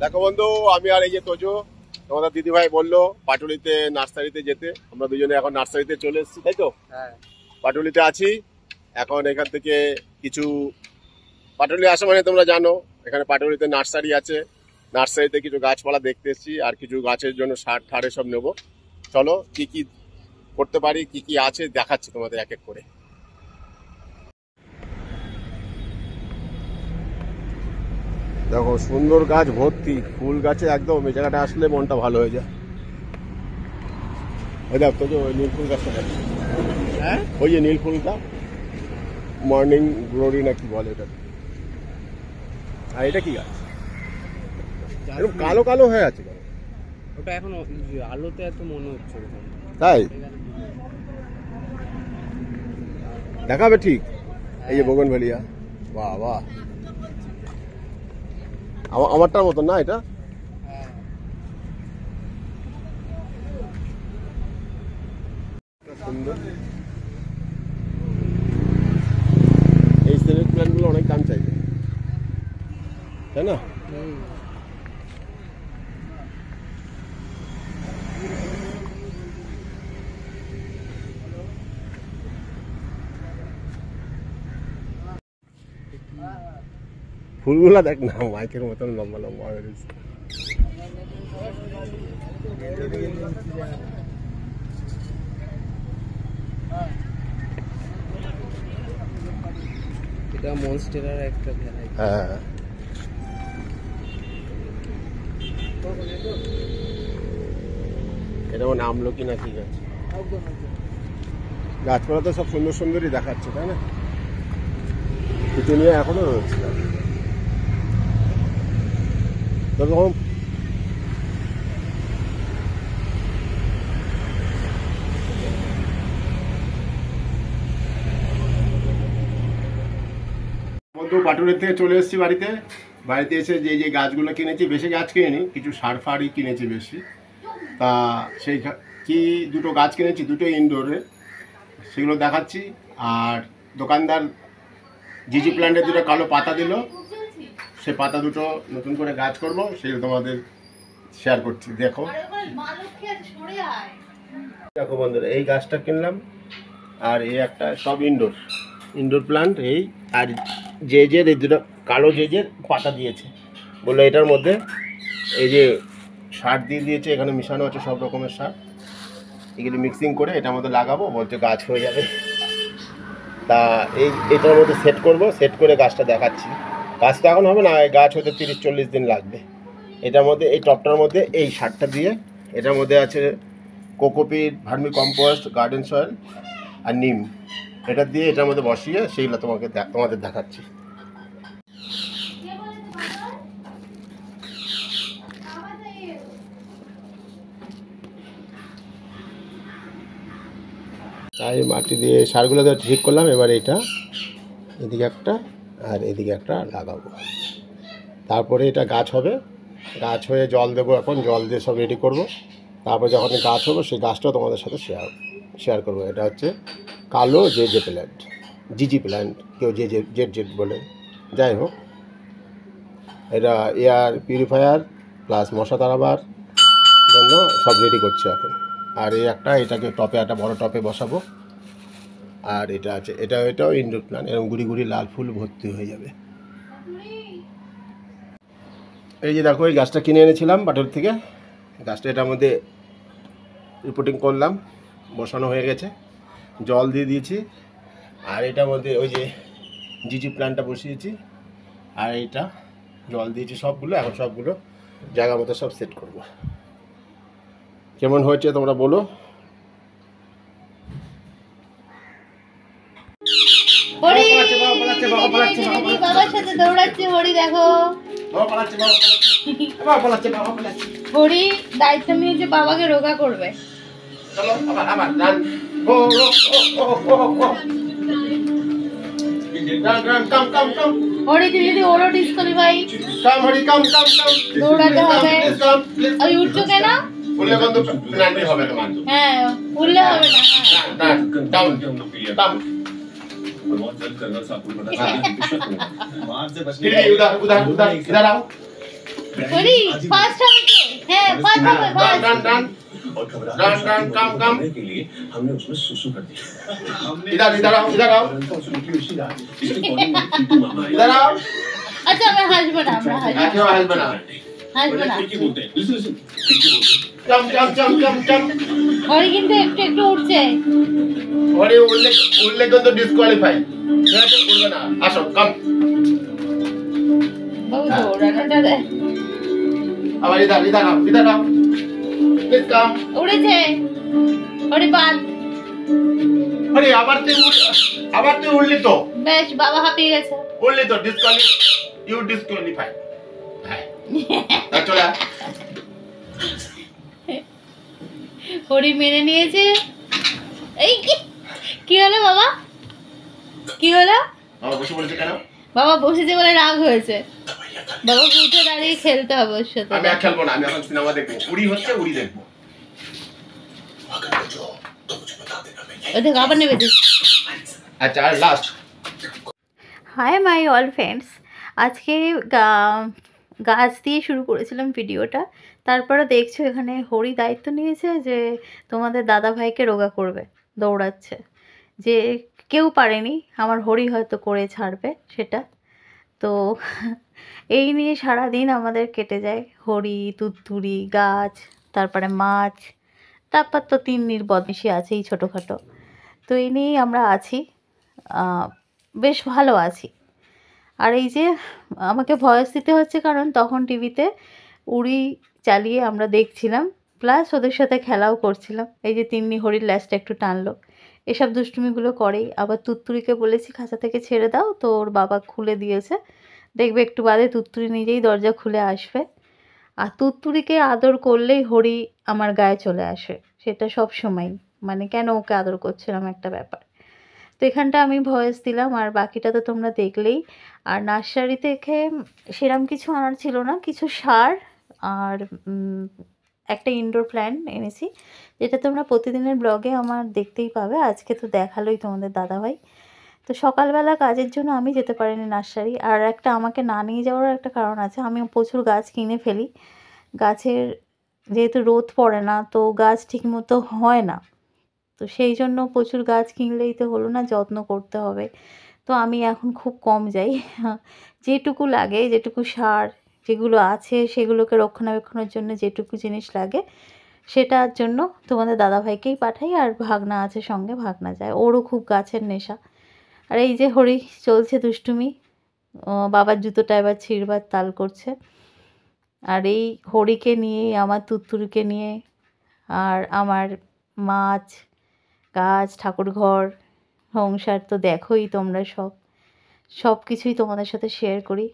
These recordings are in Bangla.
দেখো বন্ধু, আমি আর এই যে তোজো, তোমাদের দিদিভাই বললো পাটুলিতে নার্সারিতে যেতে। আমরা দুজনে এখন নার্সারিতে চলে এসেছি, তাই তো? হ্যাঁ, পাটুলিতে আছি এখন। এখান থেকে কিছু পাটুলি আসা মানে তোমরা জানো, এখানে পাটুলিতে নার্সারি আছে। নার্সারিতে কিছু গাছপালা দেখতে এসেছি, আর কিছু গাছের জন্য সার ঠারে সব নেবো। চলো কি কি করতে পারি, কি কি আছে দেখাচ্ছি তোমাদের এক এক করে। দেখো সুন্দর গাছ ভর্তি, ফুল গাছে একদম। এই জায়গাটা আসলে মনটা ভালো হয়ে যায়। ওই দেখ তো, ওই নীল ফুল গাছটা দেখ। হ্যাঁ, ওই যে নীল ফুলটা, মর্নিং গ্লোরি না কি বলে এটা। আর এটা কি গাছ? এরকম কালো কালো হয়ে আছে কেন? ওটা এখন আলোতে এত মনে হচ্ছে ওরকম। তাই দেখাবে ঠিক। এই যে বোগনভেলিয়া, বাহ বাহ, আমারটার মতন না এটা? সুন্দর। এই স্নেক প্ল্যান্ট গুলো অনেক দাম চাইবে, তাই না? ফুলগুলা দেখ না, মাইকের মতন লম্বা লম্বা হয়ে গেছে। এটা মনস্টেরার একটা ভ্যারাইটি। হ্যাঁ, এটা মানে আমলকি না কি গাছ? গাছপালা তো সব সুন্দর সুন্দরই দেখাচ্ছে, তাই না? কিছু নিয়ে এখনো রয়েছে। তখন বন্ধু পাটুলির থেকে চলে এসেছি বাড়িতে। বাড়িতে এসে যে যে গাছগুলো কিনেছি, বেশি গাছ কিনেনি, কিছু সার ফারই কিনেছি বেশি। তা সেই কি দুটো গাছ কিনেছি, দুটো ইনডোরে, সেগুলো দেখাচ্ছি। আর দোকানদার জিজি প্ল্যান্টের দুটো কালো পাতা দিল, সে পাতা দুটো নতুন করে গাছ করব, সেগুলো তোমাদের শেয়ার করছি। দেখো দেখো বন্ধুরা, এই গাছটা কিনলাম, আর এই একটা, সব ইনডোর প্ল্যান্ট। এই আর জেজের এই দুটো কালো জেজের পাতা দিয়েছে, বললো এটার মধ্যে এই যে সার দিয়ে দিয়েছে, এখানে মিশানো আছে সব রকমের সার, এগুলো মিক্সিং করে এটার মধ্যে লাগাবো, বলছে গাছ হয়ে যাবে। তা এটার মধ্যে সেট করব, সেট করে গাছটা দেখাচ্ছি। গাছ তো এখন হবে না, গাছ হতে 30-40 দিন লাগবে। এটার মধ্যে এই টপটার মধ্যে এই সারটা দিয়ে, এটার মধ্যে আছে cocopeat, vermicompost, garden soil আর নিম। এটা দিয়ে এটার মধ্যে বসিয়ে সেইগুলো তোমাদের দেখাচ্ছি। তাই মাটি দিয়ে সারগুলো ঠিক করলাম। এবার এটা এদিকে একটা আর এদিকে একটা লাগাবো, তারপরে এটা গাছ হবে। গাছ হয়ে জল দেবো, এখন জল দিয়ে সব রেডি করব। তারপর যখন গাছ হবে সেই গাছটাও তোমাদের সাথে শেয়ার করবো। এটা হচ্ছে কালো জেজে প্ল্যান্ট, জিজি প্ল্যান্ট, কেউ জেড বলে। যাই হোক, এটা এয়ার পিউরিফায়ার প্লাস মশা তাড়াবার জন্য সব রেডি করছি এখন। আর এই এটাকে টপে, একটা বড় টপে বসাবো। আর এটা আছে, এটাও ইনডোর প্ল্যান্ট, এরকম গুড়ি গুড়ি লাল ফুল ভর্তি হয়ে যাবে। এই যে দেখো, এই গাছটা কিনে এনেছিলাম বাটুর থেকে। গাছটা এটার মধ্যে রিপোর্টিং করলাম, বসানো হয়ে গেছে, জল দিয়ে দিয়েছি। আর এটার মধ্যে ওই যে জিজি প্ল্যান্টটা বসিয়েছি, আর এটা জল দিয়েছি সবগুলো। এখন সবগুলো জায়গা মতো সব সেট করব। কেমন হয়েছে তোমরা বলো। বাবার সাথে দৌড়াচ্ছে হরি, দেখো হরি দায়িত্ব নিয়েছে বাবাকে রোগা করবে। হরি তুই যদি ওরও ডিসকোয়ালিফাই, দৌড়াতে হবে। ওই উঠছো কেন? হ্যাঁ উঠলে হবে না। उधर उधर उधर इधर आओ হরি ফার্স্ট হবে কে? হ্যাঁ ফার্স্ট হবে run first. Run run run run come come इधर इधर आओ इधर आओ इधर आओ আচ্ছা আমরা হাসবো না, আমরা হাসবো ऐसे हाल बना হাসবো না। कम कम कम कम कम হরি কিন্তু একটু একটু উঠছে। और ये उल्ले को तो डिस्क्वालीफाई ये तो बोलबो ना आसो कम বাবু দৌড়ানোটা দেখ। अब इधर आओ प्लीज कम উড়েছে হরি বাদ। अरे আবার তুই উড়লি তো বেশ বাবা হাঁপিয়ে গেছে। উড়লি তো ডিসক্वालीफाई হ্যাঁ তা চলে আয়। হরি মেনে নিয়েছে। এই কি হলো বাবা? কি হলো? বাবা বসে বলছে কেন বাবা বসেছে বলে রাগ হয়েছে। বাবা উঠে দাঁড়িয়ে খেলতে হবে ওর সাথে। আমি আর খেলবো না আমি এখন সিনেমা দেখবো উড়ি হচ্ছে উড়ি দেখবো ওদের আবার নেবে দিস। আচ্ছা আর last hi my all friends, আজকে গাছ দিয়ে শুরু করেছিলাম ভিডিওটা। তারপরে দেখছো এখানে হরি দায়িত্ব নিয়েছে যে তোমাদের দাদা ভাইকে রোগা করবে, দৌড়াচ্ছে। যে কেউ পারেনি, আমার হরি হয়তো করে ছাড়বে সেটা। তো এই নিয়ে সারাদিন আমাদের কেটে যায়। হরি, তুত্তুরি, গাছ, তারপরে মাছ, তারপর তো তিন্নির বদমাইশি আছেই ছোটোখাটো। তো এই নিয়েই আমরা আছি, বেশ ভালো আছি। আর এই যে আমাকে ভয়েস দিতে হচ্ছে কারণ তখন টিভিতে উড়ি চালিয়ে আমরা দেখছিলাম, প্লাস ওদের সাথে খেলাও করছিলাম। এই যে তিন্নি হরির ল্যাসটা একটু টানলো, এসব দুষ্টুমিগুলো করেই। আবার তুত্তুরিকে বলেছি খাঁচা থেকে ছেড়ে দাও, তো ওর বাবা খুলে দিয়েছে। দেখবে একটু বাদে তুত্তুরি নিজেই দরজা খুলে আসবে। আর তুত্তুরিকে আদর করলেই হরি আমার গায়ে চলে আসে, সেটা সব সময়। মানে কেন ওকে আদর করছিলাম একটা ব্যাপার। তো এখানটা আমি ভয়েস দিলাম, আর বাকিটা তো তোমরা দেখলেই। আর নার্সারি থেকে সেরম কিছু আনার ছিল না, কিছু সার আর একটা ইনডোর প্ল্যান্ট এনেছি, যেটা তোমরা প্রতিদিনের ব্লগে আমার দেখতেই পাবে। আজকে তো দেখালোই তোমাদের দাদাভাই। তো সকালবেলা কাজের জন্য আমি যেতে পারিনি নার্সারি। আর একটা আমাকে না নিয়ে যাওয়ার একটা কারণ আছে, আমি প্রচুর গাছ কিনে ফেলি। গাছের যেহেতু রোদ পড়ে না, তো গাছ ঠিকমতো হয় না। তো সেই জন্য প্রচুর গাছ কিনলেই তো হলো না, যত্ন করতে হবে। তো আমি এখন খুব কম যাই। যেটুকু লাগে, যেটুকু সার যেগুলো আছে সেগুলোকে রক্ষণাবেক্ষণের জন্য যেটুকু জিনিস লাগে সেটার জন্য তোমাদের দাদাভাইকেই পাঠাই। আর ভাগনা আছে সঙ্গে, ভাগনা যায়, ওরও খুব গাছের নেশা। আর এই যে হরি চলছে দুষ্টুমি, বাবার জুতোটা এবার ছিঁড়বার তাল করছে। আর এই হরিকে নিয়ে, আমার তুত্তুরিকে নিয়ে, আর আমার মাছ, গাছ, ঠাকুরঘর, সংসার তো দেখোই তোমরা, সব কিছুই তোমাদের সাথে শেয়ার করি।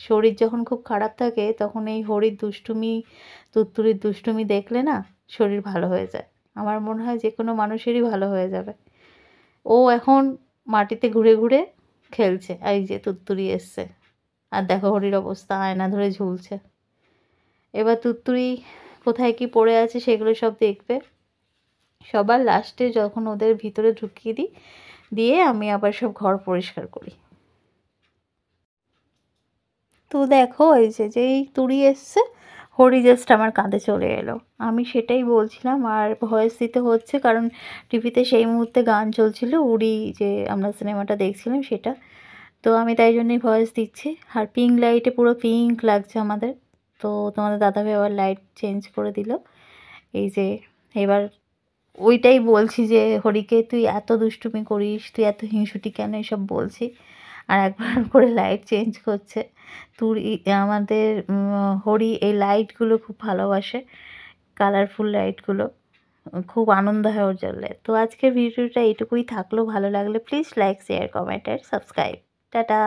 শরীর যখন খুব খারাপ থাকে তখন এই হরির দুষ্টুমি, তুত্তুরির দুষ্টুমি দেখলে না শরীর ভালো হয়ে যায়। আমার মনে হয় যে কোনো মানুষেরই ভালো হয়ে যাবে। ও এখন মাটিতে ঘুরে ঘুরে খেলছে। এই যে তুত্তুরি এসছে, আর দেখো হরির অবস্থা, আয়না ধরে ঝুলছে। এবার তুত্তুরি কোথায় কি পড়ে আছে সেগুলো সব দেখবে। সবার লাস্টে যখন ওদের ভিতরে ঢুকিয়ে দিই, দিয়ে আমি আবার সব ঘর পরিষ্কার করি। তো দেখো এই যে যেই তুড়ি এসছে, হরি জাস্ট আমার কাঁধে চলে এলো। আমি সেটাই বলছিলাম, আর ভয়েস দিতে হচ্ছে কারণ টিভিতে সেই মুহূর্তে গান চলছিল, উড়ি যে আমরা সিনেমাটা দেখছিলাম সেটা। তো আমি তাই জন্যই ভয়েস দিচ্ছি। আর পিঙ্ক লাইটে পুরো পিঙ্ক লাগছে আমাদের। তো তোমাদের দাদাভাই আবার লাইট চেঞ্জ করে দিল। এই যে এবার ওইটাই বলছি যে হরিকে তুই এত দুষ্টুমি করিস, তুই এত হিংসুটি কেন, এসব বলছি। আর একবার করে লাইট চেঞ্জ করছে। আমাদের হরি এই লাইটগুলো খুব ভালোবাসে, কালারফুল লাইটগুলো, খুব আনন্দ হয় ওর জ্বললে। তো আজকের ভিডিওটা এইটুকুই থাকলো। ভালো লাগলে প্লিজ লাইক, শেয়ার, কমেন্ট আর সাবস্ক্রাইব। টাটা।